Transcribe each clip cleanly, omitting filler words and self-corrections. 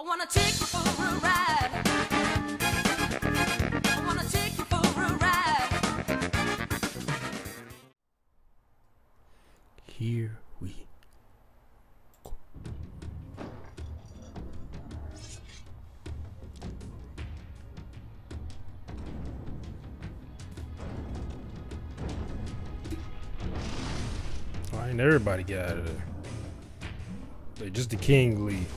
wanna take you for a ride. I wanna take you for a ride. Here we go. Why ain't everybody get out of there? But just the king leave.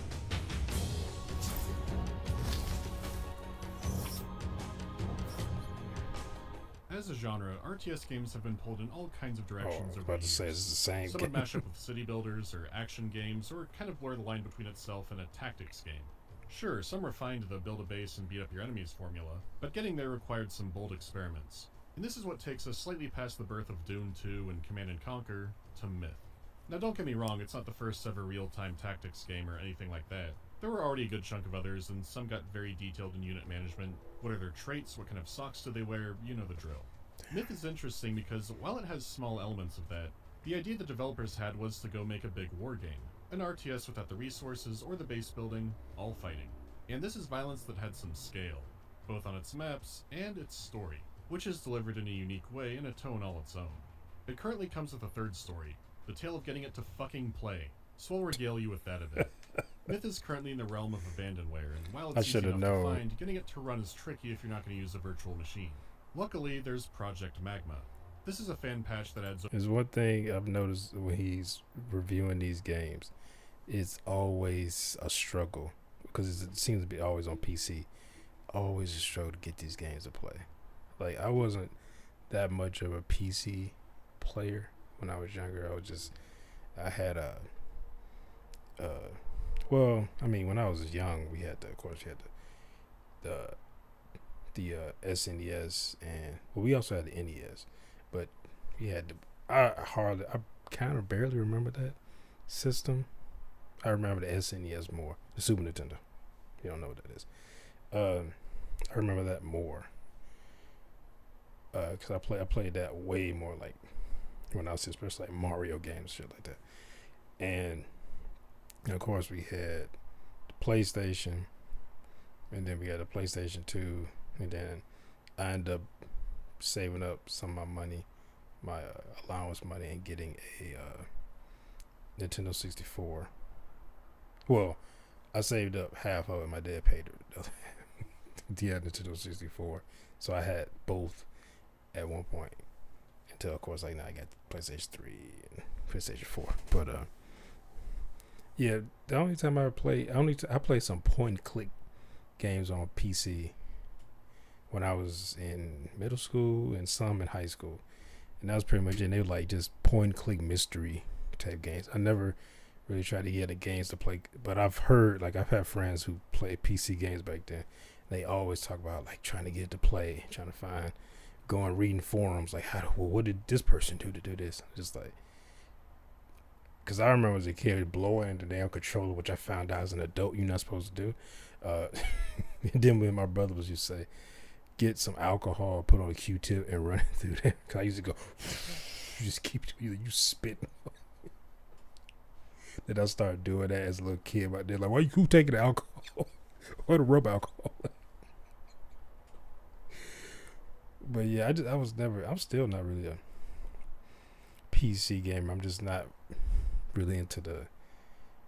As a genre, RTS games have been pulled in all kinds of Oh, I directions was over about the to say years. it's the same Some would game. mash up with city builders or action games, or kind of blur the line between itself and a tactics game. Sure, some refined the build a base and beat up your enemies formula, but getting there required some bold experiments. And this is what takes us slightly past the birth of Doom 2 and Command & Conquer to Myth. Now don't get me wrong, it's not the first ever real-time tactics game or anything like that. There were already a good chunk of others, and some got very detailed in unit management. What are their traits, what kind of socks do they wear, you know the drill. Myth is interesting because while it has small elements of that, the idea the developers had was to go make a big war game. An RTS without the resources or the base building, all fighting. And this is violence that had some scale, both on its maps and its story, which is delivered in a unique way in a tone all its own. It currently comes with a third story, the tale of getting it to fucking play, so I'll regale you with that a bit. Myth is currently in the realm of abandonware, and while I it's easy shoulda enough known. to find, getting it to run is tricky if you're not going to use a virtual machine. Luckily, there's Project Magma. This is a fan patch that adds... There's one thing I've noticed when he's reviewing these games. It's always a struggle because it seems to be always on PC. Always a struggle to get these games to play. Like, I wasn't that much of a PC player when I was younger. I had well, I mean, when I was young, we had of course, you had the SNES, and well, we also had the NES, but we had I kind of barely remember that system. I remember the SNES more, the Super Nintendo. You don't know what that is. I remember that more because I played that way more, like when I was especially like Mario games, shit like that. And of course we had the PlayStation, and then we had the PlayStation 2, and then I ended up saving up some of my money, my allowance money, and getting a Nintendo 64. Well, I saved up half of it. My dad paid the Nintendo 64, so I had both at one point until, of course, like now I got PlayStation 3 and PlayStation 4. But yeah, the only time I played, I played some point and click games on PC when I was in middle school and some in high school, and that was pretty much it. They were like just point and click mystery type games. I never really tried to get the games to play, but I've had friends who played PC games back then. They always talk about like trying to get it to play, trying to find, going reading forums like what did this person do to do this? Just like, because I remember as a kid blowing the damn controller, which I found out as an adult you're not supposed to do. And then when my brother was used to say, get some alcohol, put on a Q-tip, and run it through there. Cause I used to go, you just keep you spitting. Then I started doing that as a little kid. But they're like, why you taking the alcohol? Or the rub alcohol? But yeah, I'm still not really a PC gamer. I'm just not really into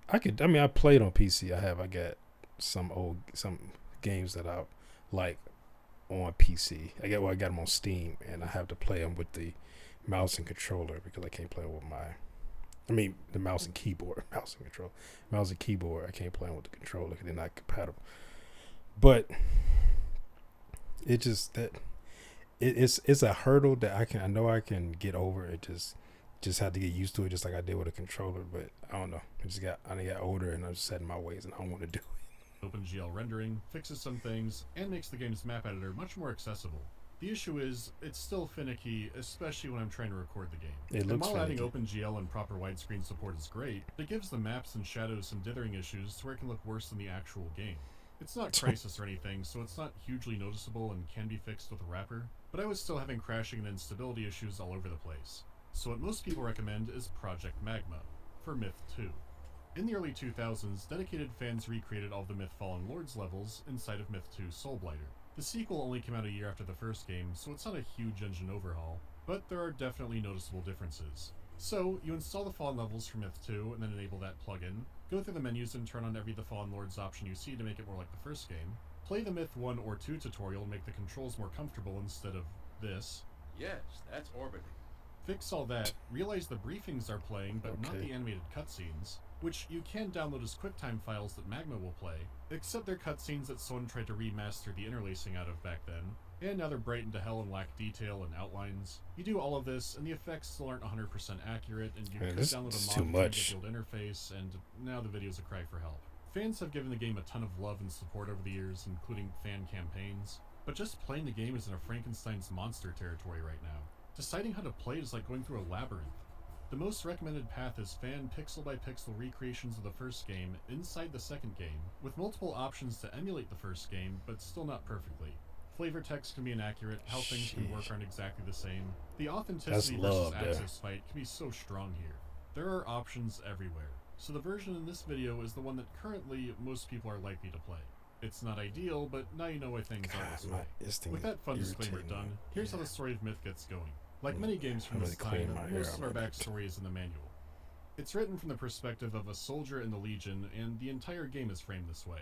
I played on PC. I got some games that I like on PC. I got them on Steam, and I have to play them with the mouse and controller because I can't play with the mouse and keyboard. Mouse and keyboard. I can't play them with the controller because they're not compatible. But it's a hurdle that I know I can get over. It just have to get used to it, just like I did with a controller. But I don't know. I got older, and I'm just set in my ways, and I don't want to do it. OpenGL rendering fixes some things and makes the game's map editor much more accessible. The issue is, it's still finicky, especially when I'm trying to record the game. It looks while finicky. adding OpenGL and proper widescreen support is great, it gives the maps and shadows some dithering issues to where it can look worse than the actual game. It's not Crysis or anything, so it's not hugely noticeable and can be fixed with a wrapper, but I was still having crashing and instability issues all over the place. So what most people recommend is Project Magma, for Myth 2. In the early 2000s, dedicated fans recreated all of the Myth Fallen Lords levels inside of Myth 2 Soulblighter. The sequel only came out a year after the first game, so it's not a huge engine overhaul, but there are definitely noticeable differences. So, you install the Fallen levels for Myth 2 and then enable that plugin, go through the menus and turn on every The Fallen Lords option you see to make it more like the first game, play the Myth 1 or 2 tutorial and make the controls more comfortable instead of this. Yes, that's orbiting. Fix all that, realize the briefings are playing but not Okay. the animated cutscenes, which you can download as QuickTime files that Magma will play, except they're cutscenes that someone tried to remaster the interlacing out of back then, and now they're brightened to hell and lack detail and outlines. You do all of this, and the effects still aren't 100% accurate, and you Man, could this download is a too mod much. to build interface, and now the video's a cry for help. Fans have given the game a ton of love and support over the years, including fan campaigns, but just playing the game is in a Frankenstein's monster territory right now. Deciding how to play is like going through a labyrinth. The most recommended path is fan pixel-by-pixel recreations of the first game inside the second game, with multiple options to emulate the first game, but still not perfectly. Flavor text can be inaccurate, how things can work aren't exactly the same. The authenticity That's love versus there. access fight can be so strong here. There are options everywhere, so the version in this video is the one that currently most people are likely to play. It's not ideal, but now you know why things are this way. This thing With that fun is disclaimer irritating. done, here's how the story of Myth gets going. Like many games from I'm this gonna clean time, my hair most of our up a bit. backstory is in the manual. It's written from the perspective of a soldier in the Legion, and the entire game is framed this way.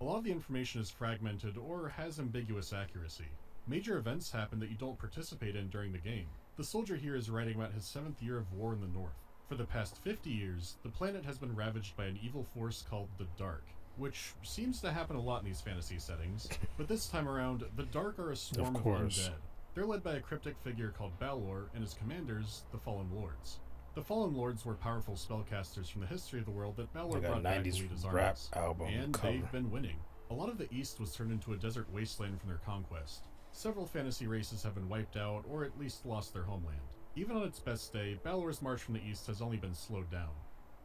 A lot of the information is fragmented or has ambiguous accuracy. Major events happen that you don't participate in during the game. The soldier here is writing about his 7th year of war in the North. For the past 50 years, the planet has been ravaged by an evil force called the Dark, which seems to happen a lot in these fantasy settings, but this time around, the Dark are a swarm of course. undead. They're led by a cryptic figure called Balor and his commanders, the Fallen Lords. The Fallen Lords were powerful spellcasters from the history of the world that Balor Like a brought back to 90s lead his rap armies, album and cover. they've been winning. A lot of the East was turned into a desert wasteland from their conquest. Several fantasy races have been wiped out, or at least lost their homeland. Even on its best day, Balor's march from the East has only been slowed down.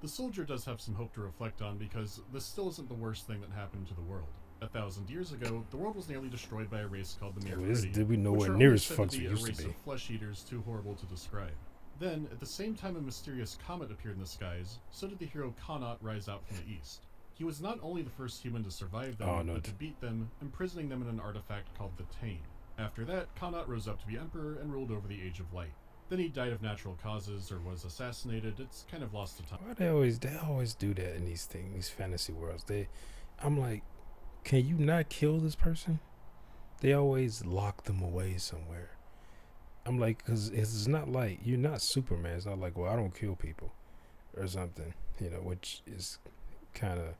The soldier does have some hope to reflect on because this still isn't the worst thing that happened to the world. 1,000 years ago, the world was nearly destroyed by a race called the Mirror Did we know which where are near only as said fuck to we be a used to race be? of flesh eaters too horrible to describe. Then, at the same time a mysterious comet appeared in the skies, so did the hero Connaught rise out from the east. He was not only the first human to survive them, Oh, no. but to beat them, imprisoning them in an artifact called the Tane. After that, Connaught rose up to be emperor and ruled over the Age of Light. Then he died of natural causes or was assassinated. It's kind of lost to time. Why they always do that in these things, these fantasy worlds? I'm like, can you not kill this person? They always lock them away somewhere. I'm like, because it's not like, you're not Superman. It's not like, well, I don't kill people or something, which is kind of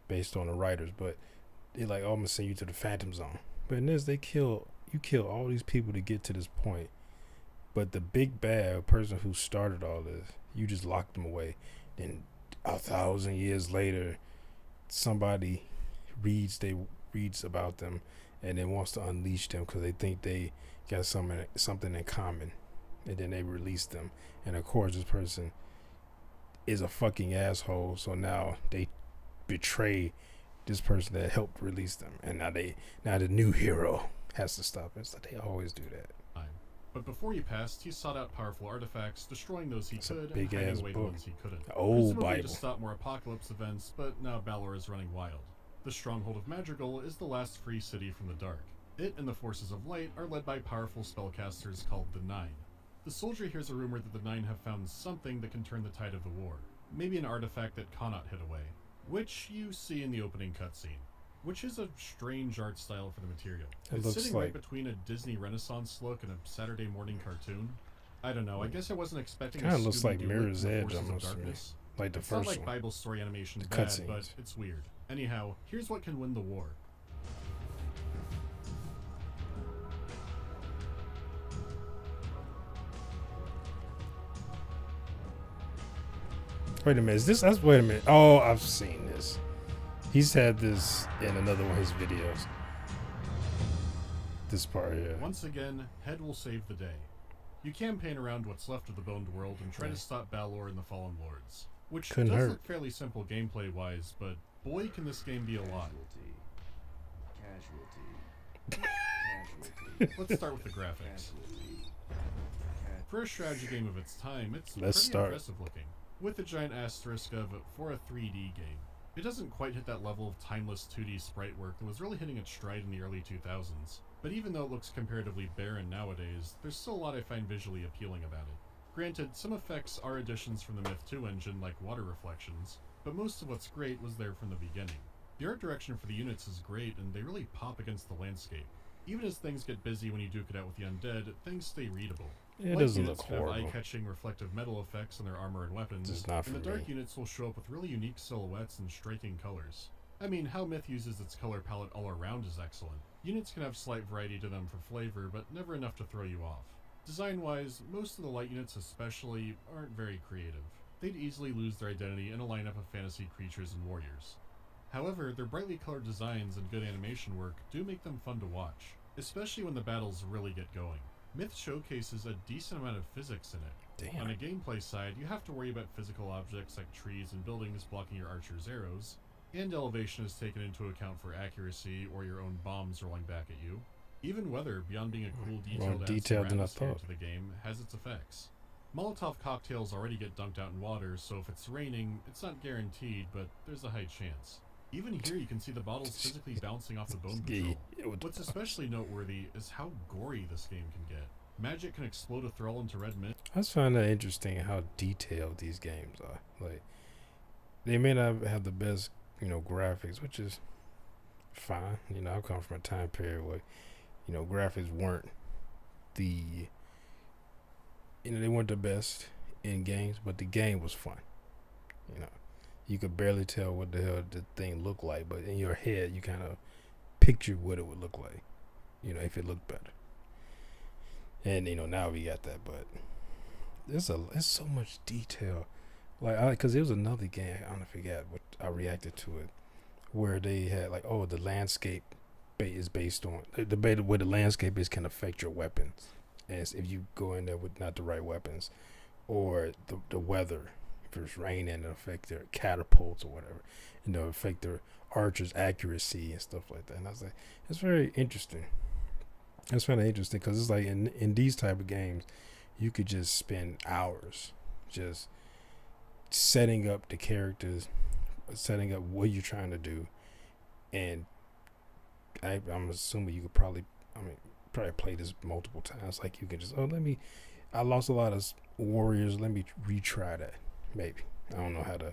based on the writers. But they're like, oh, I'm going to send you to the Phantom Zone. But in this, you kill all these people to get to this point. But the big bad person who started all this, you just locked them away. Then 1,000 years later, somebody reads about them and then wants to unleash them because they think they got something in common, and then they release them. And of course, this person is a fucking asshole, so now they betray this person that helped release them, and now the new hero has to stop it. It's like they always do that. But before he passed, he sought out powerful artifacts, destroying those he It's a could and big-ass hiding away the book. ones he couldn't. The old Presumably Bible. to stop more apocalypse events, but now Balor is running wild. The stronghold of Madrigal is the last free city from the Dark. It and the forces of light are led by powerful spellcasters called the Nine. The soldier hears a rumor that the Nine have found something that can turn the tide of the war. Maybe an artifact that Connaught hid away, which you see in the opening cutscene. Which is a strange art style for the material. It It's looks sitting right like- between a Disney Renaissance look and a Saturday morning cartoon. I don't know, I guess I wasn't expecting Kinda a looks like Scooby-Doo Mirror's with the Edge Forces of almost to me. Darkness. Like the It's not first like one. Bible story animation The bad, cutscenes. but it's weird. Anyhow, here's what can win the war. Wait a minute, wait a minute. Oh, I've seen this. He's had this in another one of his videos. This part here. Once again, Head will save the day. You campaign around what's left of the boned world and try to stop Balor and the Fallen Lords. Which Couldn't does hurt. look fairly simple gameplay-wise, but boy can this game be a lot. Let's start with the graphics. For a strategy game of its time, it's Let's pretty start. impressive looking. with a giant asterisk of for a 3D game. It doesn't quite hit that level of timeless 2D sprite work that was really hitting its stride in the early 2000s, but even though it looks comparatively barren nowadays, there's still a lot I find visually appealing about it. Granted, some effects are additions from the Myth 2 engine like water reflections, but most of what's great was there from the beginning. The art direction for the units is great and they really pop against the landscape. Even as things get busy when you duke it out with the undead, things stay readable. It Light doesn't units look can have horrible. eye-catching reflective metal effects on their armor and weapons, Just not and the for dark me. units will show up with really unique silhouettes and striking colors. I mean, how Myth uses its color palette all around is excellent. Units can have slight variety to them for flavor, but never enough to throw you off. Design-wise, most of the light units especially aren't very creative. They'd easily lose their identity in a lineup of fantasy creatures and warriors. However, their brightly colored designs and good animation work do make them fun to watch, especially when the battles really get going. Myth showcases a decent amount of physics in it. Damn. On a gameplay side, you have to worry about physical objects like trees and buildings blocking your archer's arrows, and elevation is taken into account for accuracy or your own bombs rolling back at you. Even weather, beyond being a cool More detailed detailed than I atmosphere thought. to the game, has its effects. Molotov cocktails already get dunked out in water, so if it's raining, it's not guaranteed, but there's a high chance. Even here you can see the bottles physically bouncing off the bone patrol. What's especially noteworthy is how gory this game can get. Magic can explode a thrall into red mist. I just find that interesting how detailed these games are. Like, they may not have the best, graphics, which is fine. I come from a time period where, graphics weren't the, they weren't the best in games, but the game was fun. You could barely tell what the hell the thing looked like, but in your head, you kind of pictured what it would look like, if it looked better. And, now we got that, but there's so much detail. Because there was another game, I forget what I reacted to it, where they had the landscape is based on the where the landscape is can affect your weapons, as if you go in there with not the right weapons, or the weather. If it's raining, it'll affect their catapults or whatever, affect their archers' accuracy and stuff like that. And I was like, it's very interesting. It's kind of interesting because it's like in these type of games, you could just spend hours just setting up the characters, setting up what you're trying to do, and I'm assuming you could probably play this multiple times. Like you can just I lost a lot of warriors. Let me retry that. Maybe I don't know how to.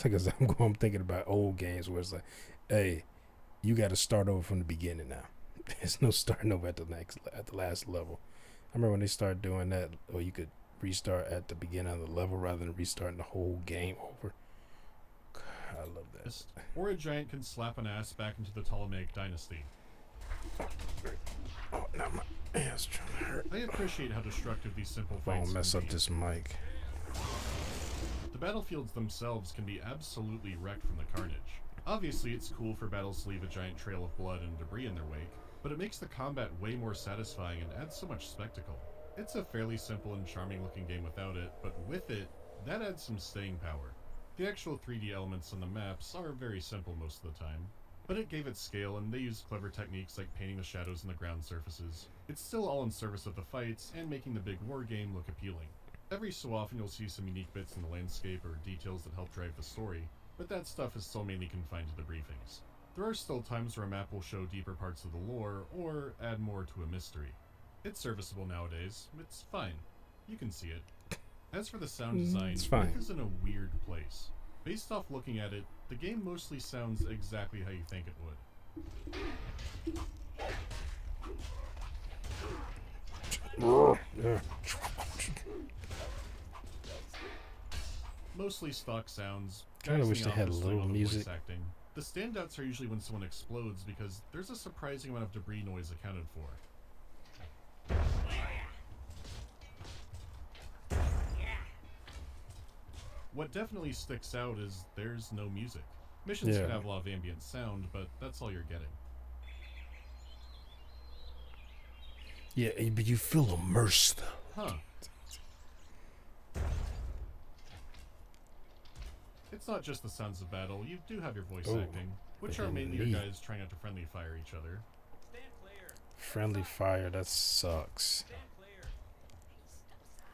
Because I'm thinking about old games where it's like, hey, you got to start over from the beginning now. There's no starting over at the last level. I remember when they started doing that, or you could restart at the beginning of the level rather than restarting the whole game over. God, I love that. Or a giant can slap an ass back into the Ptolemaic dynasty. Oh, now my ass trying to hurt. I appreciate how destructive these simple I fights won't mess can up be. this mic. The battlefields themselves can be absolutely wrecked from the carnage. Obviously, it's cool for battles to leave a giant trail of blood and debris in their wake, but it makes the combat way more satisfying and adds so much spectacle. It's a fairly simple and charming looking game without it, but with it, that adds some staying power. The actual 3D elements on the maps are very simple most of the time, but it gave it scale and they used clever techniques like painting the shadows in the ground surfaces. It's still all in service of the fights and making the big war game look appealing. Every so often you'll see some unique bits in the landscape or details that help drive the story, but that stuff is still mainly confined to the briefings. There are still times where a map will show deeper parts of the lore or add more to a mystery. It's serviceable nowadays. It's fine. You can see it. As for the sound design, it's fine. Myth is in a weird place. Based off looking at it, the game mostly sounds exactly how you think it would. Yeah. Mostly stock sounds. Kinda guys wish sing they off had a whistling little on the music. voice acting. The standouts are usually when someone explodes because there's a surprising amount of debris noise accounted for. What definitely sticks out is there's no music. Missions Yeah. can have a lot of ambient sound, but that's all you're getting. Yeah, but you feel immersed. Huh. It's not just the sounds of battle, you do have your voice Oh, acting, which are and mainly your me. guys trying not to friendly fire each other. Friendly fire, that sucks.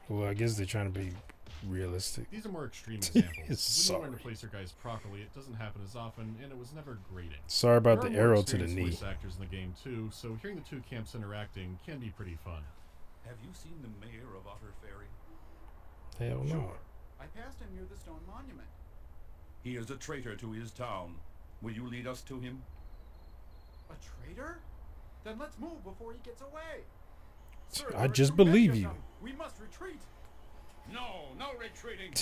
Well, I guess they're trying to be realistic. These are more extreme examples. Sorry. When you learn to place your guys properly, it doesn't happen as often, and it was never grating. Sorry about There the are more arrow to the experienced knee. voice actors in the game too, so hearing the two camps interacting can be pretty fun. Have you seen the mayor of Otter Ferry? Hell no. Sure. I passed him near the stone monument. He is a traitor to his town. Will you lead us to him? A traitor? Then let's move before he gets away. Sir, I there are just too many believe of you. them. We must retreat. No, no retreating.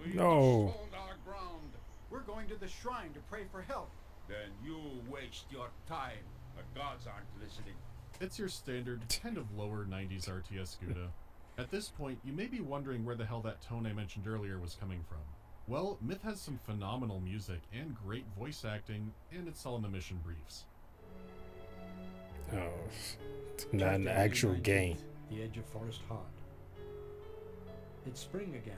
We No. must hold our ground. We're going to the shrine to pray for help. Then you waste your time. The gods aren't listening. It's your standard, kind of lower 90s RTS Gouda. At this point, you may be wondering where the hell that tone I mentioned earlier was coming from. Well, Myth has some phenomenal music and great voice acting, and it's all in the mission briefs. Oh, it's not an actual game. The edge of Forest Heart. It's spring again,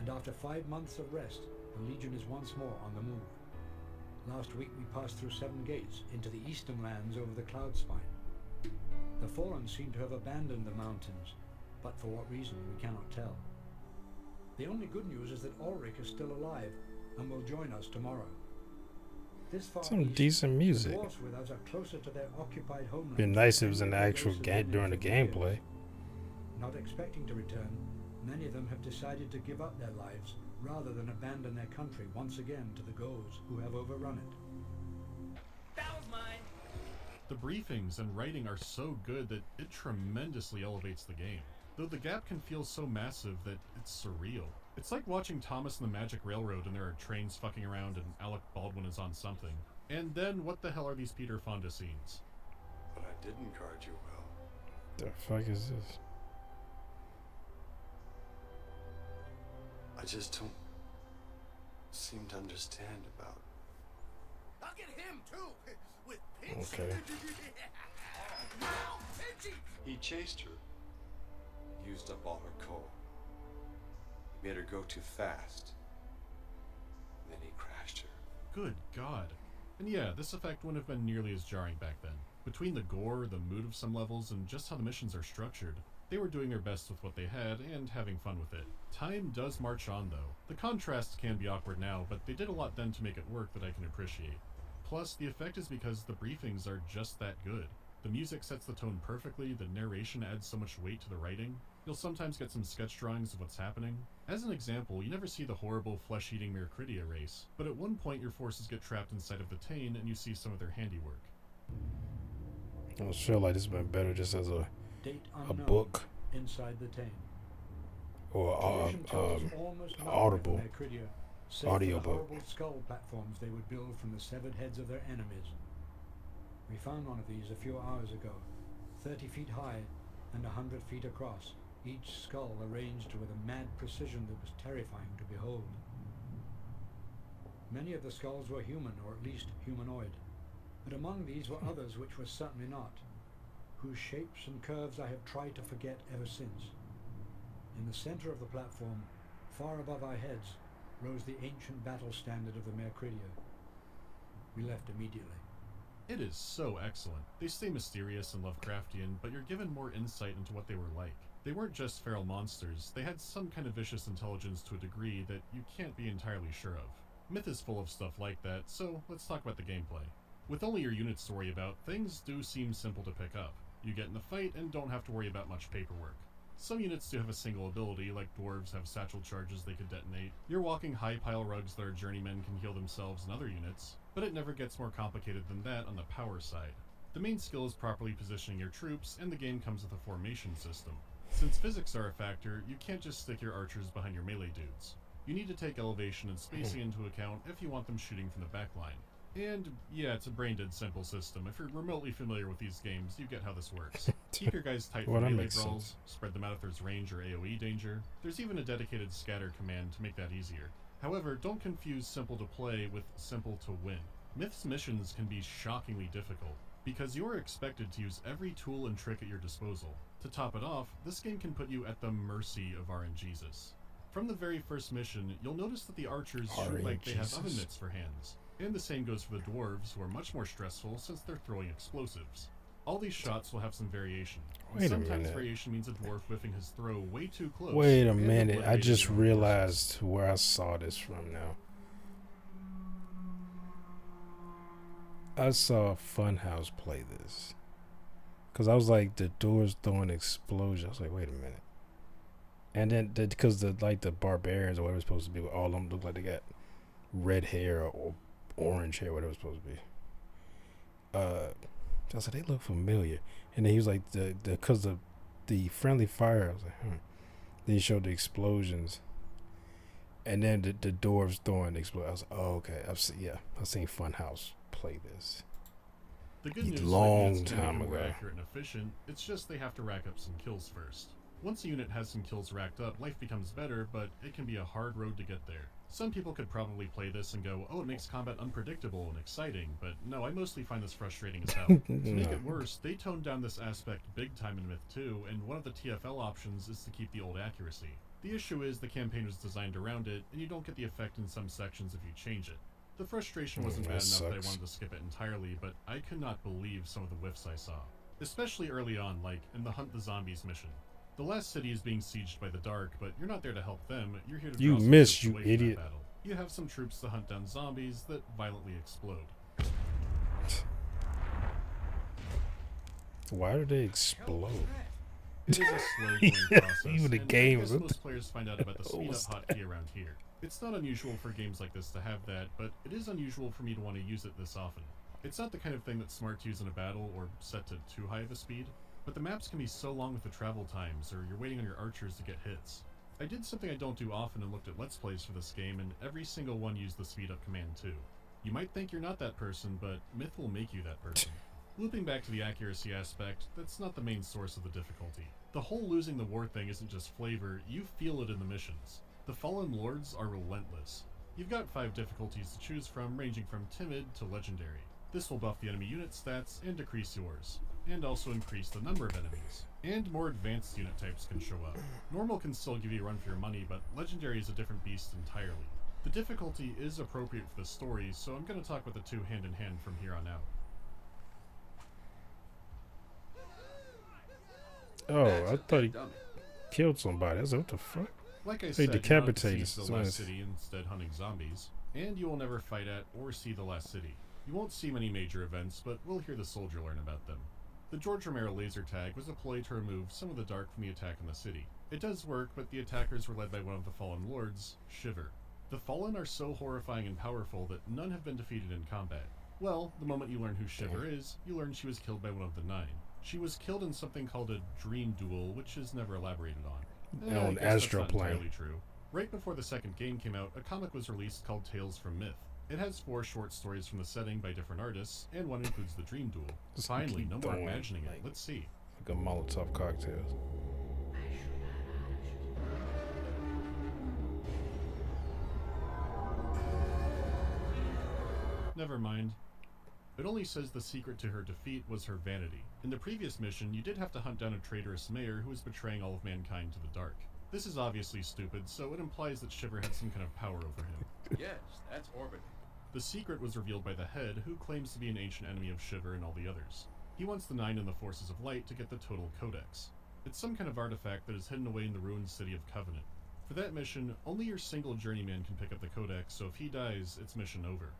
and after 5 months of rest, the Legion is once more on the move. Last week we passed through 7 gates into the eastern lands over the cloud spine. The Fallen seem to have abandoned the mountains, but for what reason we cannot tell. The only good news is that Ulrich is still alive and will join us tomorrow. This far Some east, decent the music. dwarfs with us are closer to their occupied homeland. Been nice if it was in the than the actual race of game the during the Indians. gameplay. Not expecting to return, many of them have decided to give up their lives rather than abandon their country once again to the Goes who have overrun it. That was mine. The briefings and writing are so good that it tremendously elevates the game, though the gap can feel so massive that it's surreal. It's like watching Thomas and the Magic Railroad and there are trains fucking around and Alec Baldwin is on something. And then what the hell are these Peter Fonda scenes? But I didn't guard you well. The fuck is this? I just don't seem to understand about. I'll get him too. With Pinchy. Okay. Now, Pinchy. He chased her, used up all her coal. He made her go too fast. And then he crashed her. Good God. And yeah, this effect wouldn't have been nearly as jarring back then. Between the gore, the mood of some levels, and just how the missions are structured, they were doing their best with what they had and having fun with it. Time does march on though. The contrasts can be awkward now, but they did a lot then to make it work that I can appreciate. Plus, the effect is because the briefings are just that good. The music sets the tone perfectly, the narration adds so much weight to the writing. You'll sometimes get some sketch drawings of what's happening. As an example, you never see the horrible flesh-eating Myrcridia race, but at one point your forces get trapped inside of the Tain and you see some of their handiwork. I just feel like this would have been better just as a Date unknown, book inside the Tain. or Tradition tells almost nothing of audible Myrcridia, save for audiobook. the horrible skull platforms they would build from the severed heads of their enemies. We found one of these a few hours ago, 30 feet high and 100 feet across, each skull arranged with a mad precision that was terrifying to behold. Many of the skulls were human, or at least humanoid, but among these were others which were certainly not, whose shapes and curves I have tried to forget ever since. In the center of the platform, far above our heads, rose the ancient battle standard of the Myrcridia. We left immediately. It is so excellent. They stay mysterious and Lovecraftian, but you're given more insight into what they were like. They weren't just feral monsters, they had some kind of vicious intelligence to a degree that you can't be entirely sure of. Myth is full of stuff like that, so let's talk about the gameplay. With only your units to worry about, things do seem simple to pick up. You get in the fight and don't have to worry about much paperwork. Some units do have a single ability, like dwarves have satchel charges they could detonate. Your walking high pile rugs that are journeymen can heal themselves and other units, but it never gets more complicated than that on the power side. The main skill is properly positioning your troops, and the game comes with a formation system. Since physics are a factor, you can't just stick your archers behind your melee dudes. You need to take elevation and spacing into account if you want them shooting from the back line. And yeah, it's a brain-dead simple system. If you're remotely familiar with these games, you get how this works. Keep your guys tight Well, for that melee makes brawls, sense. spread them out if there's range or AoE danger. There's even a dedicated scatter command to make that easier. However, don't confuse simple to play with simple to win. Myth's missions can be shockingly difficult, because you're expected to use every tool and trick at your disposal. To top it off, this game can put you at the mercy of RNGesus. From the very first mission, you'll notice that the archers shoot like they have oven RNGesus. mitts for hands. And the same goes for the dwarves, who are much more stressful since they're throwing explosives. All these shots will have some variation. And Wait a sometimes minute. variation means a dwarf whiffing his throw way too close. Wait a and minute. I obliterating just your own realized where I saw this from now. I saw Funhouse play this. Because I was like, the doors throwing explosions. I was like, wait a minute. And then, because the barbarians or whatever it's supposed to be, all of them look like they got red hair or orange hair, whatever it's supposed to be. I was like, they look familiar. And then he was like, because of the friendly fire, I was like, Then he showed the explosions. And then the dwarves throwing the explosions. I was like, oh, okay. I've seen Funhouse play this. The good news Long is that time units can be more ago. accurate and efficient. It's just they have to rack up some kills first. Once a unit has some kills racked up, life becomes better, but it can be a hard road to get there. Some people could probably play this and go, oh, it makes combat unpredictable and exciting, but no, I mostly find this frustrating as hell. To make it worse, they toned down this aspect big time in Myth 2, and one of the TFL options is to keep the old accuracy. The issue is the campaign was designed around it, and you don't get the effect in some sections if you change it. The frustration wasn't that bad enough that I sucks. wanted to skip it entirely, but I could not believe some of the whiffs I saw. Especially early on, like in the Hunt the Zombies mission. The last city is being sieged by the Dark, but you're not there to help them, you're here to You draw some missed, troops you away from that idiot. battle. You have some troops to hunt down zombies that violently explode. Why do they explode? It is a slow-going process, Even the and game I guess was- most players find out about the What speed-up was hotkey around here. It's not unusual for games like this to have that, but it is unusual for me to want to use it this often. It's not the kind of thing that's smart to use in a battle or set to too high of a speed, but the maps can be so long with the travel times, or you're waiting on your archers to get hits. I did something I don't do often and looked at Let's Plays for this game, and every single one used the speed-up command too. You might think you're not that person, but Myth will make you that person. Looping back to the accuracy aspect, that's not the main source of the difficulty. The whole losing the war thing isn't just flavor, you feel it in the missions. The Fallen Lords are relentless. You've got 5 difficulties to choose from, ranging from timid to legendary. This will buff the enemy unit stats and decrease yours, and also increase the number of enemies. And more advanced unit types can show up. Normal can still give you a run for your money, but legendary is a different beast entirely. The difficulty is appropriate for the story, so I'm going to talk about the two hand in hand from here on out. Oh, I thought he killed somebody. I was like, what the fuck? Like I They said, you're not decapitated besieged the someone. last city, instead hunting zombies, and you will never fight at or see the last city. You won't see many major events, but we'll hear the soldier learn about them. The George Romero laser tag was a ploy to remove some of the dark from the attack on the city. It does work, but the attackers were led by one of the Fallen Lords, Shiver. The Fallen are so horrifying and powerful that none have been defeated in combat. Well, the moment you learn who Shiver is, you learn she was killed by one of the 9. She was killed in something called a dream duel, which is never elaborated on. On I guess that's Astro not Plane. entirely true. Right before the second game came out, a comic was released called Tales from Myth. It has 4 short stories from the setting by different artists, and one includes the dream duel. Just Finally, keep no more throwing, imagining it. like- Let's see. Like a Molotov cocktail. Never mind. It only says the secret to her defeat was her vanity. In the previous mission, you did have to hunt down a traitorous mayor who was betraying all of mankind to the dark. This is obviously stupid, so it implies that Shiver had some kind of power over him. Yes, that's orbiting. The secret was revealed by the Head, who claims to be an ancient enemy of Shiver and all the others. He wants the 9 and the Forces of Light to get the Total Codex. It's some kind of artifact that is hidden away in the ruined city of Covenant. For that mission, only your single journeyman can pick up the Codex, so if he dies, it's mission over.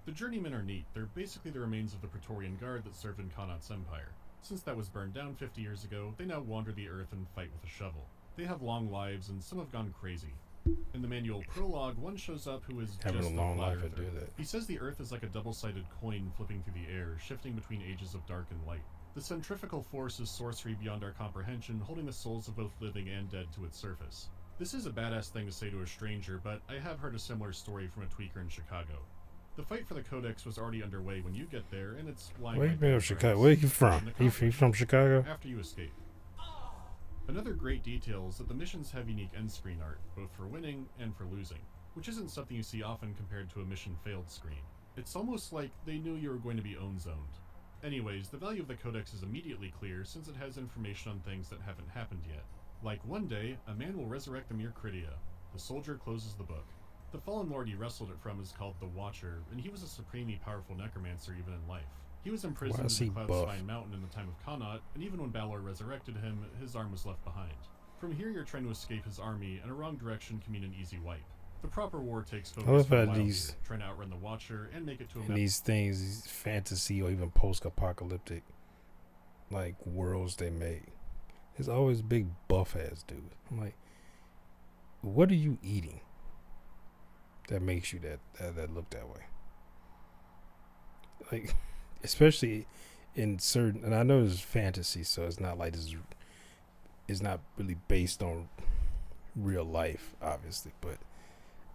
The journeymen are neat. They're basically the remains of the Praetorian Guard that served in Connaught's empire. Since that was burned down 50 years ago, they now wander the earth and fight with a shovel. They have long lives, and some have gone crazy. In the manual prologue, one shows up who is Having just a long life flat to do earther. that. He says the Earth is like a double-sided coin flipping through the air, shifting between ages of dark and light. The centrifugal force is sorcery beyond our comprehension, holding the souls of both living and dead to its surface. This is a badass thing to say to a stranger, but I have heard a similar story from a tweaker in Chicago. The fight for the Codex was already underway when you get there, and it's lying Where you right been there from in Chicago? France. Where you from? Mission He accomplished. from Chicago? After you escape. Another great detail is that the missions have unique end screen art, both for winning and for losing, which isn't something you see often compared to a mission failed screen. It's almost like they knew you were going to be own zoned. Anyways, the value of the Codex is immediately clear since it has information on things that haven't happened yet. Like one day, a man will resurrect the Mere Critia. The soldier closes the book. The fallen lord he wrestled it from is called the Watcher, and he was a supremely powerful necromancer even in life. He was imprisoned is in he the Cloud buff? Spine Mountain in the time of Connaught, and even when Balor resurrected him, his arm was left behind. From here you're trying to escape his army, and a wrong direction can mean an easy wipe. The proper war takes I focus love for a how while these- here, trying to outrun the Watcher and make it to a And these things, these fantasy or even post-apocalyptic like worlds they make, there's always big buff ass dude. I'm like, what are you eating that makes you that look that way? Like, especially in certain, and I know this is fantasy, so it's not like it's not really based on real life, obviously, but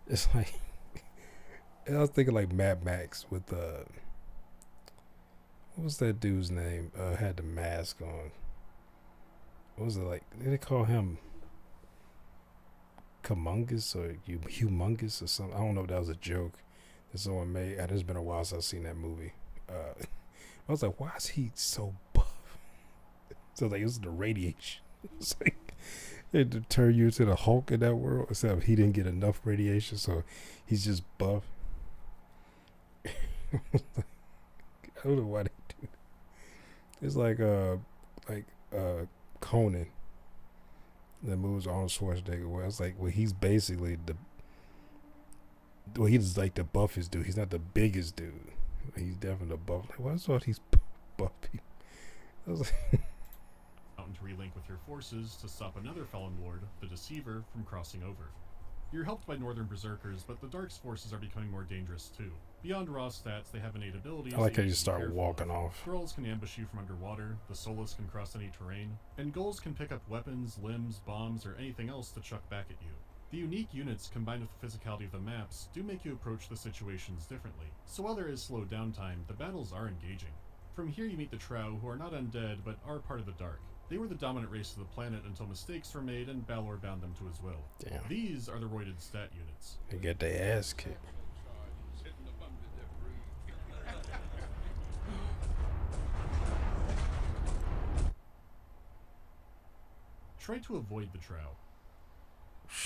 it's like, and I was thinking like Mad Max with what was that dude's name? Had the mask on. What was it like? Did they call him Humongous or Humongous or something? I don't know if that was a joke that someone made. It's been a while since I've seen that movie. I was like, why is he so buff? So like, it was the radiation. It's like it to turn you into the Hulk in that world. Except he didn't get enough radiation, so he's just buff. I don't know why they do that. It's like Conan. That moves Arnold Schwarzenegger. Where it's like, well, he's basically he's like the buffest dude. He's not the biggest dude. He's definitely the buff. Like, why is all these buff people? I was like, mountain to relink with your forces to stop another fallen lord, the Deceiver, from crossing over. You're helped by Northern Berserkers, but the Dark's forces are becoming more dangerous too. Beyond raw stats, they have innate abilities. I like that how you need to be start careful walking of. off. Thralls can ambush you from underwater, the Soulless can cross any terrain, and Ghouls can pick up weapons, limbs, bombs, or anything else to chuck back at you. The unique units, combined with the physicality of the maps, do make you approach the situations differently. So while there is slow downtime, the battles are engaging. From here you meet the Trow, who are not undead, but are part of the Dark. They were the dominant race of the planet until mistakes were made and Balor bound them to his will. Damn. These are the roided stat units. They get their ass kicked. Try to avoid the Trow.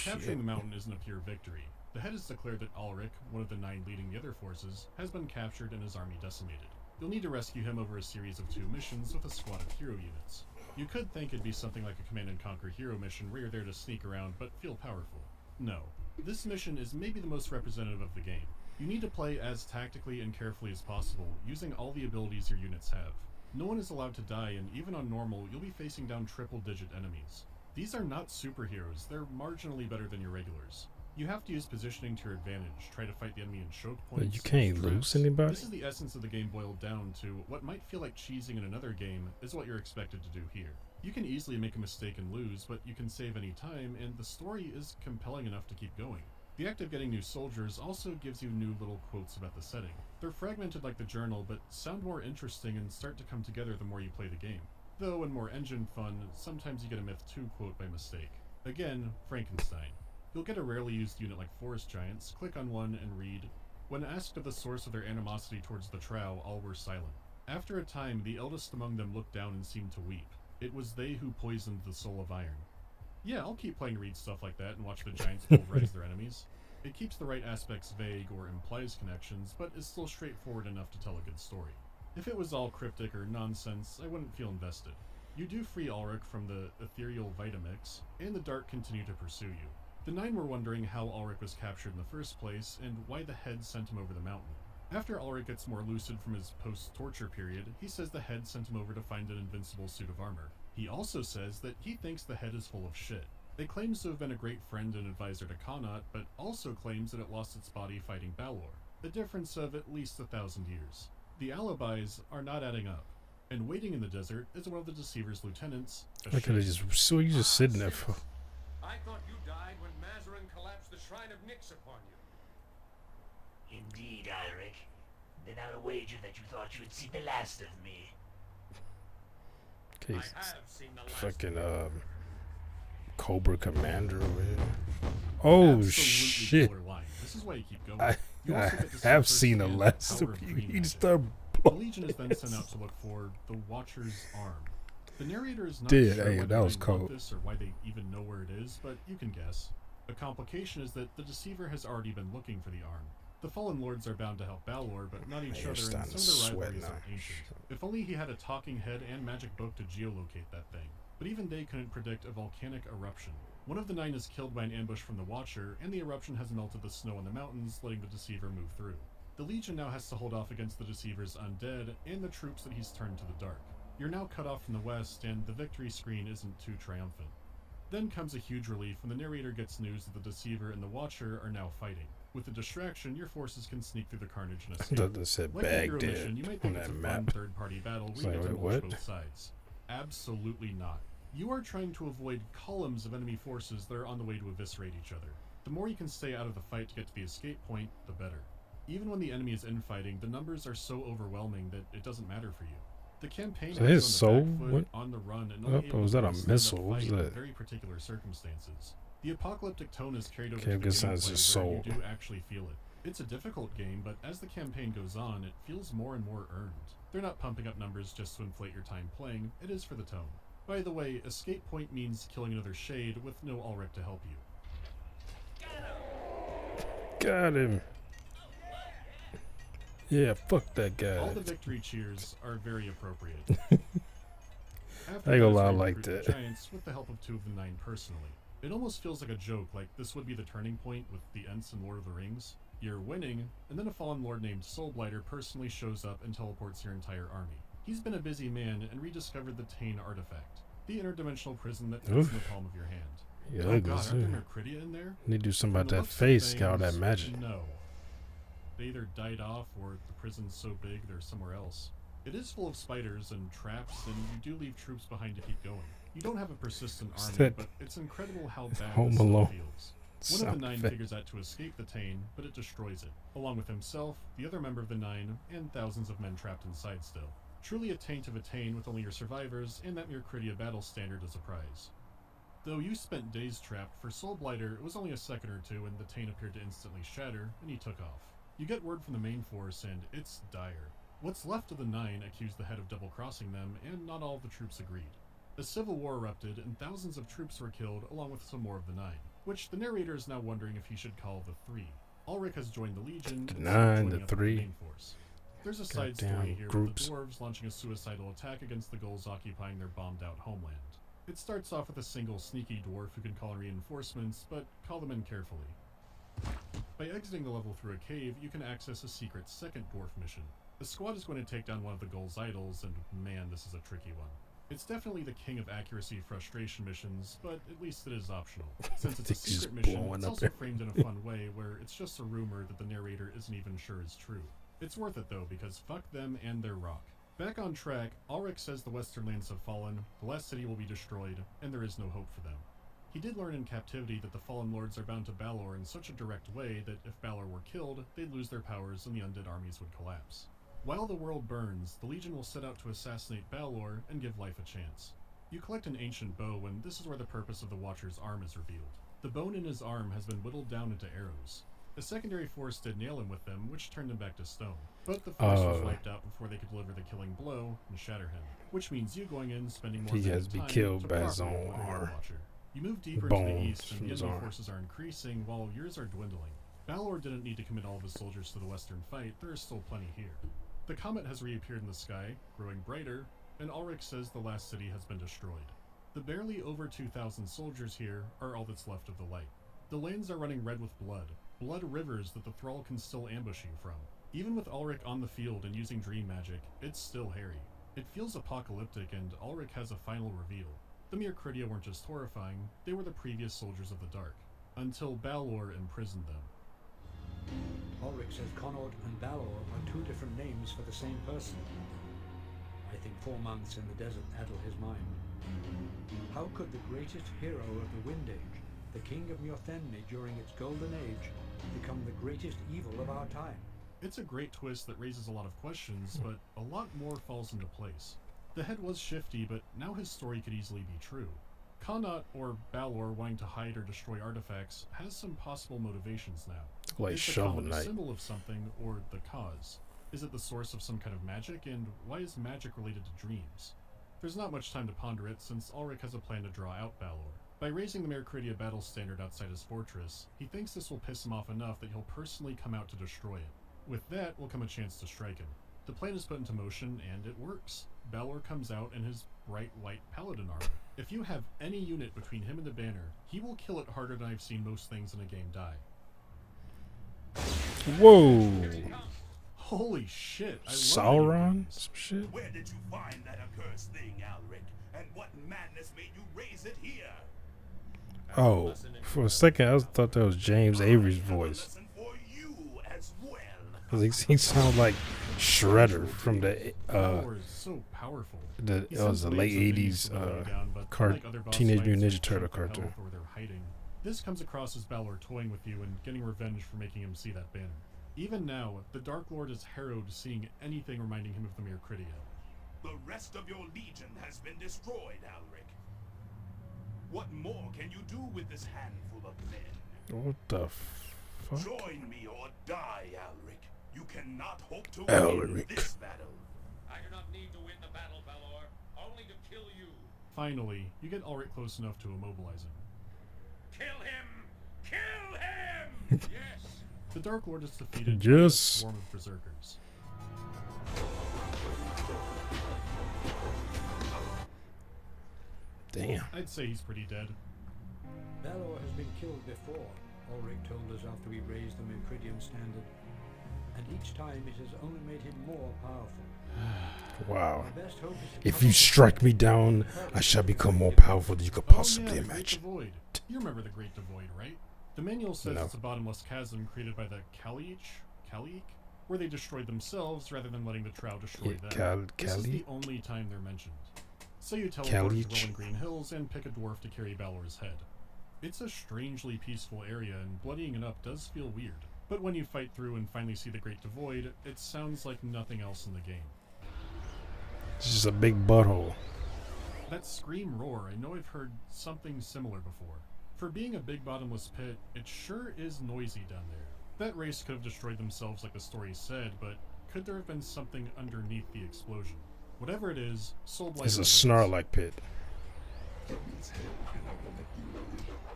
Capturing Shit. the mountain isn't a pure victory. The head has declared that Ulrich, one of the 9 leading the other forces, has been captured and his army decimated. You'll need to rescue him over a series of 2 missions with a squad of hero units. You could think it'd be something like a Command and Conquer hero mission where you're there to sneak around but feel powerful. No. This mission is maybe the most representative of the game. You need to play as tactically and carefully as possible, using all the abilities your units have. No one is allowed to die, and even on normal, you'll be facing down triple-digit enemies. These are not superheroes, they're marginally better than your regulars. You have to use positioning to your advantage, try to fight the enemy in choke But points. you can't and lose traps. anybody? This is the essence of the game boiled down to what might feel like cheesing in another game is what you're expected to do here. You can easily make a mistake and lose, but you can save any time, and the story is compelling enough to keep going. The act of getting new soldiers also gives you new little quotes about the setting. They're fragmented like the journal, but sound more interesting and start to come together the more you play the game. Though in more engine fun, sometimes you get a Myth 2 quote by mistake. Again, Frankenstein. You'll get a rarely used unit like Forest Giants, click on one and read, "When asked of the source of their animosity towards the Trow, all were silent. After a time, the eldest among them looked down and seemed to weep. It was they who poisoned the soul of iron." Yeah, I'll keep playing to read stuff like that and watch the Giants pulverize their enemies. It keeps the right aspects vague or implies connections, but is still straightforward enough to tell a good story. If it was all cryptic or nonsense, I wouldn't feel invested. You do free Ulrich from the ethereal Vitamix, and the Dark continue to pursue you. The 9 were wondering how Ulrich was captured in the first place, and why the head sent him over the mountain. After Ulrich gets more lucid from his post-torture period, he says the head sent him over to find an invincible suit of armor. He also says that he thinks the head is full of shit. It claims to have been a great friend and advisor to Connaught, but also claims that it lost its body fighting Balor, a difference of at least 1,000 years. The alibis are not adding up, and waiting in the desert is one of the Deceiver's lieutenants, a I could have shit. just, so you just sitting there for. I thought you died when Mazarin collapsed the Shrine of Nyx upon you. Indeed, Ulrich. Then I'll wager that you thought you had seen the last of me. Okay, I have seen the last. fucking Cobra Commander over here. Oh Absolutely shit! killer line. This is why you keep going. I You also get to see have seen the firsthand last power of you. green You magic. start The blowing. Legion is then sent out to look for the Watcher's arm. The narrator is not Did, sure hey, why that they was might want cold. this or why they even know where it is, but you can guess. A complication is that the Deceiver has already been looking for the arm. The Fallen Lords are bound to help Balor, but not each You're other, and starting to some of their sweat rivalries now. are ancient. If only he had a talking head and magic book to geolocate that thing. But even they couldn't predict a volcanic eruption. One of the 9 is killed by an ambush from the Watcher, and the eruption has melted the snow on the mountains, letting the Deceiver move through. The Legion now has to hold off against the Deceiver's undead and the troops that he's turned to the dark. You're now cut off from the west, and the victory screen isn't too triumphant. Then comes a huge relief when the narrator gets news that the Deceiver and the Watcher are now fighting. With the distraction, your forces can sneak through the carnage and I escape. thought they said Like a hero Baghdad mission, you might on think it's a that fun map. third-party battle It's where you like, get to wait, mulch what? both sides. Absolutely not. You are trying to avoid columns of enemy forces that are on the way to eviscerate each other. The more you can stay out of the fight to get to the escape point, the better. Even when the enemy is infighting, the numbers are so overwhelming that it doesn't matter for you. The campaign So has his you soul on the back foot, went on the run, and up, only or able was to that a stand up missile? What was fight in that? very particular circumstances. The apocalyptic tone is carried over Okay, I to the guess that's gameplay his where soul. you do actually feel it. It's a difficult game, but as the campaign goes on, it feels more and more earned. They're not pumping up numbers just to inflate your time playing, it is for the tone. By the way, escape point means killing another Shade with no Ulrich to help you. Got him. Yeah, fuck that guy. All the victory cheers are very appropriate. I ain't gonna lie, I like that. Giants with the help of 2 of the 9 personally. It almost feels like a joke, like this would be the turning point with the Ents in Lord of the Rings. You're winning, and then a fallen lord named Soulblighter personally shows up and teleports your entire army. He's been a busy man and rediscovered the Tane artifact, the interdimensional prison that fits in the palm of your hand. Yeah, Oh ugly god, too. aren't there Mercridia in there? Need to do something From about the that looks of face, get all that things, magic. No. They either died off or the prison's so big they're somewhere else. It is full of spiders and traps, and you do leave troops behind to keep going. You don't have a persistent What's army, that? but it's incredible how bad Home this stuff Alone feels. One sound of the 9 effect. figures out to escape the Tane, but it destroys it, along with himself, the other member of the 9, and thousands of men trapped inside still. Truly a taint of a Tane with only your survivors, and that Mercridia battle standard as a prize. Though you spent days trapped, for Soulblighter it was only a second or two and the Tane appeared to instantly shatter, and he took off. You get word from the main force, and it's dire. What's left of the 9 accused the head of double-crossing them, and not all of the troops agreed. A civil war erupted, and thousands of troops were killed, along with some more of the 9, which the narrator is now wondering if he should call the 3. Ulrich has joined the Legion, The and 9, joining the up with 3. main force. There's a side Goddamn story here groups. with the dwarves launching a suicidal attack against the Gulls occupying their bombed-out homeland. It starts off with a single sneaky dwarf who can call in reinforcements, but call them in carefully. By exiting the level through a cave, you can access a secret second dwarf mission. The squad is going to take down one of the Gulls' idols, and man, this is a tricky one. It's definitely the king of accuracy frustration missions, but at least it is optional. Since it's a Think he's secret mission, blowing it's up also there. framed in a fun way where it's just a rumor that the narrator isn't even sure is true. It's worth it though, because fuck them and their rock. Back on track, Ulrich says the western lands have fallen, the last city will be destroyed, and there is no hope for them. He did learn in captivity that the fallen lords are bound to Balor in such a direct way that if Balor were killed, they'd lose their powers and the undead armies would collapse. While the world burns, the Legion will set out to assassinate Balor and give life a chance. You collect an ancient bow, and this is where the purpose of the Watcher's arm is revealed. The bone in his arm has been whittled down into arrows. A secondary force did nail him with them, which turned him back to stone. But the force was wiped out before they could deliver the killing blow and shatter him. Which means you going in, spending more He than has to be time killed to by his properly own eliminate the arm. Watcher. You move deeper to the Bones east, and from the his enemy arm. forces are increasing, while yours are dwindling. Balor didn't need to commit all of his soldiers to the western fight, there are still plenty here. The comet has reappeared in the sky, growing brighter, and Ulrich says the last city has been destroyed. The barely over 2,000 soldiers here are all that's left of the light. The lands are running red with blood rivers that the Thrall can still ambush you from. Even with Ulrich on the field and using dream magic, it's still hairy. It feels apocalyptic, and Ulrich has a final reveal. The Mercridia weren't just horrifying, they were the previous soldiers of the Dark, until Balor imprisoned them. Ulrich says Connaught and Balor are 2 different names for the same person. I think 4 months in the desert addle his mind. How could the greatest hero of the Wind Age, the king of Mjolnir during its golden age, become the greatest evil of our time? It's a great twist that raises a lot of questions, but a lot more falls into place. The head was shifty, but now his story could easily be true. Connaught, or Balor wanting to hide or destroy artifacts, has some possible motivations now. Like Is the Shovel comet a Knight. symbol of something, or the cause? Is it the source of some kind of magic, and why is magic related to dreams? There's not much time to ponder it, since Ulrich has a plan to draw out Balor. By raising the Mayor Cridia battle standard outside his fortress, he thinks this will piss him off enough that he'll personally come out to destroy it. With that will come a chance to strike him. The plan is put into motion, and it works. Balor comes out in his bright white paladin armor. If you have any unit between him and the banner, he will kill it harder than I've seen most things in a game die. Whoa. Holy shit, I love Sauron? Some shit? Where did you find that accursed thing, Alric? And what madness made you raise it here? Oh, for a second I thought that was James Avery's voice. Lesson for you as well. Cause he sounded like Shredder from the Balor is so powerful. it was the late '80s Teenage Mutant Ninja Turtle cartoon. This comes across as Balor toying with you and getting revenge for making him see that banner. Even now, the Dark Lord is harrowed seeing anything reminding him of the Mayor Cridia. The rest of your legion has been destroyed, Alric. What more can you do with this handful of men? What the fuck? Join me or die, Alric. You cannot hope to win Alric. this battle. I do not need to win the battle, Balor. Only to kill you. Finally, you get Ulrich close enough to immobilize him. Kill him! Kill him! Yes! The Dark Lord is defeated by a Just swarm of berserkers. damn. I'd say he's pretty dead. Balor has been killed before, Ulrich told us after we raised the Mercridian standard. And each time it has only made him more powerful. Wow. My best hope is to If come you up with strike me something down, perfect I shall to become more defeat powerful than you could Oh possibly yeah, the Great imagine. Devoid. You remember the Great Devoid, right? The manual says No. it's a bottomless chasm created by the Kaliq, where they destroyed themselves rather than letting the Trow destroy them. This is the only time they're mentioned. So you teleport to Kaliq? Rolling Green Hills and pick a dwarf to carry Balor's head. It's a strangely peaceful area, and bloodying it up does feel weird. But when you fight through and finally see the Great Devoid, it sounds like nothing else in the game. It's just a big butthole. That scream roar, I know I've heard something similar before. For being a big bottomless pit, it sure is noisy down there. That race could have destroyed themselves like the story said, but could there have been something underneath the explosion? Whatever it is, Soulblight It's a wins. Snarl-like pit.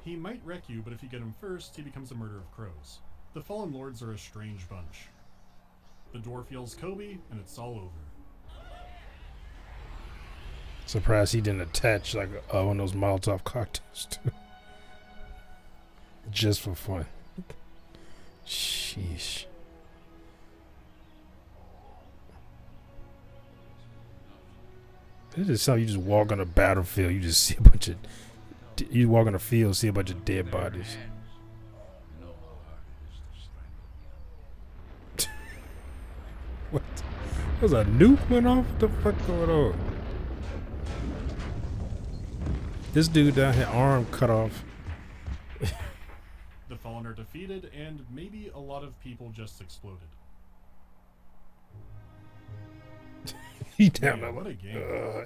He might wreck you, but if you get him first, he becomes a murder of crows. The Fallen Lords are a strange bunch. The dwarf yells Kobe, and it's all over. Surprised he didn't attach like one of those Molotov cocktails too. Just for fun. Sheesh. This is something you just walk on a battlefield. You just see a bunch of. You walk on a field, see a bunch of dead bodies. What? There's a nuke went off? What the fuck going on? This dude down here, arm cut off. The Fallen are defeated, and maybe a lot of people just exploded. He down Yeah, there. what a game.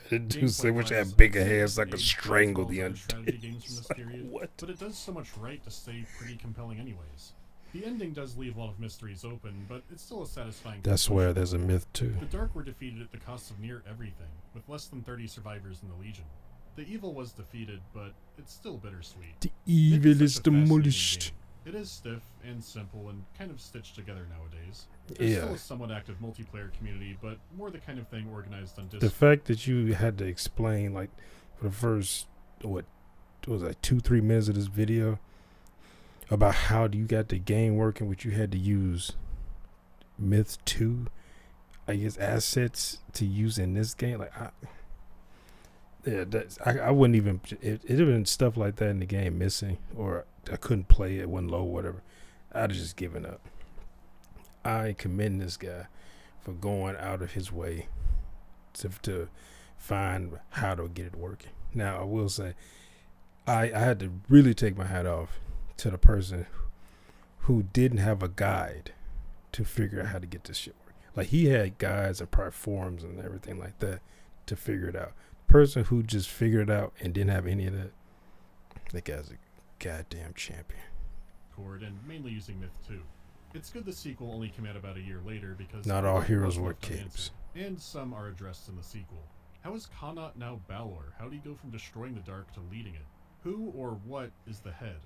The dude Games said, like wish I Rise had bigger of the hands so I could Age, strangle the Fallen strategy undead. games from this It's like, period, what? but it does so much right to stay pretty compelling anyways. The ending does leave a lot of mysteries open, but it's still a satisfying That's conclusion. where there's a myth too. The Dark were defeated at the cost of near everything, with less than 30 survivors in the Legion. The evil was defeated, but it's still bittersweet. The Myth evil such is a fascinating demolished. game. It is stiff and simple and kind of stitched together nowadays. There's still Yeah. a somewhat active multiplayer community, but more the kind of thing organized on The Discord. fact that you had to explain, like, for the first, what was that, 2-3 minutes of this video, about how you got the game working, which you had to use Myth 2, I guess, assets to use in this game. Like, I wouldn't even, it would have been stuff like that in the game missing, or I couldn't play it, wasn't low, whatever. I'd have just given up. I commend this guy for going out of his way to find how to get it working. Now, I will say, I had to really take my hat off to the person who didn't have a guide to figure out how to get this shit working. Like, he had guides and probably forums and everything like that to figure it out. The person who just figured it out and didn't have any of that guy's a goddamn champion. And mainly using Myth 2. It's good the sequel only came out about a year later because Not there all was heroes left wear unanswered, capes. and some are addressed in the sequel. How is Connaught now Balor? How did he go from destroying the Dark to leading it? Who or what is the head?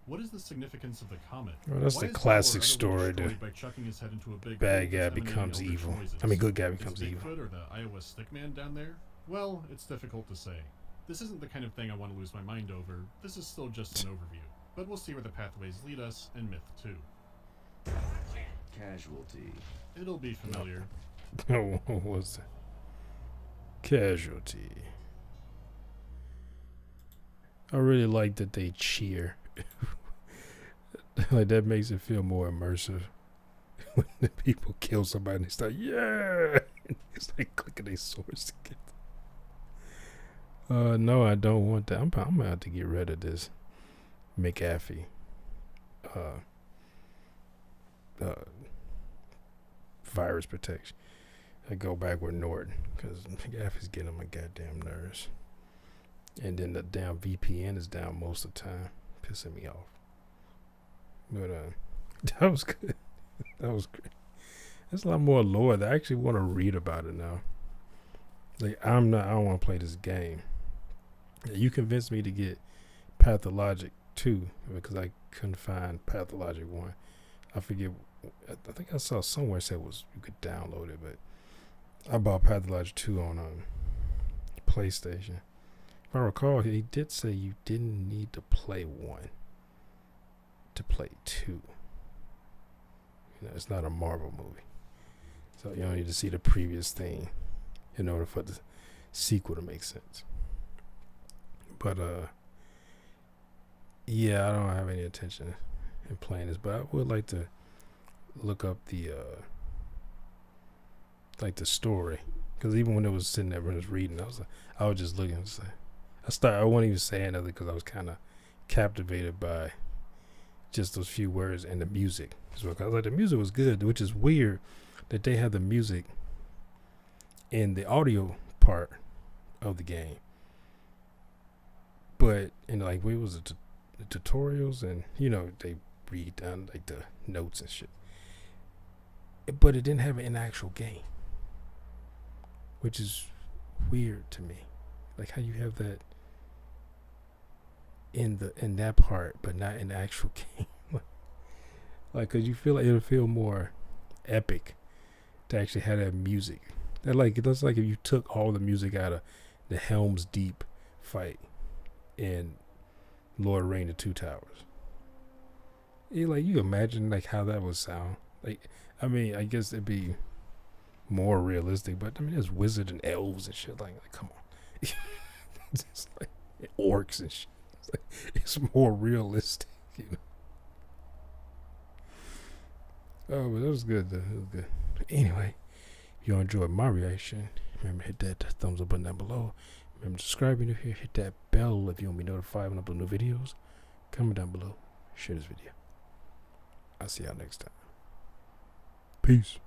What is the significance of the comet? Well, that's Why the is classic Mandalore story. utterly The destroyed by chucking his head into a big bad hole guy that's emanating becomes eldritch evil. noises? I mean, good guy Is becomes it evil. Bigfoot or the Iowa stickman down there? Well, it's difficult to say. This isn't the kind of thing I want to lose my mind over. This is still just an overview. But we'll see where the pathways lead us in Myth 2. Casualty. It'll be familiar. Oh, what was that? Casualty. I really like that they cheer. Like, that makes it feel more immersive. When the people kill somebody and they start, yeah! It's like clicking their swords together. No, I don't want that. I'm gonna have to get rid of this McAfee. Virus protection. I go back with Norton because McAfee's getting on my goddamn nerves. And then the damn VPN is down most of the time, pissing me off. But that was good. That was great. There's a lot more lore that I actually want to read about it now. Like, I don't want to play this game. You convinced me to get Pathologic 2 because I couldn't find Pathologic 1. I forget. I think I saw somewhere said you could download it, but I bought Pathologic 2 on PlayStation. If I recall, he did say you didn't need to play 1 to play 2. You know, it's not a Marvel movie, so you don't need to see the previous thing in order for the sequel to make sense. But yeah, I don't have any intention in playing this, but I would like to look up the like the story, because even when it was sitting there when I was reading, I was just looking. I wasn't even saying nothing because I was kind of captivated by just those few words and the music as well. 'Cause I was like, the music was good, which is weird that they have the music in the audio part of the game, but in like what was it, the tutorials, and you know they read down like the notes and shit, but it didn't have it in the actual game, which is weird to me. Like, how you have that in that part but not in the actual game. Like, cause you feel like it'll feel more epic to actually have that music. That, like, it looks like if you took all the music out of the Helm's Deep fight in Lord of the Rings: The Two Towers. Like, you imagine like how that would sound. Like, I mean, I guess it'd be more realistic, but I mean, there's wizards and elves and shit. Like come on. It's like orcs and shit. It's more realistic, you know. Oh, but that was good though. It was good. Anyway, if you enjoyed my reaction, remember to hit that thumbs up button down below. Remember subscribing if you hit that bell if you want to be notified when I upload new videos. Comment down below. Share this video. I'll see y'all next time. Peace.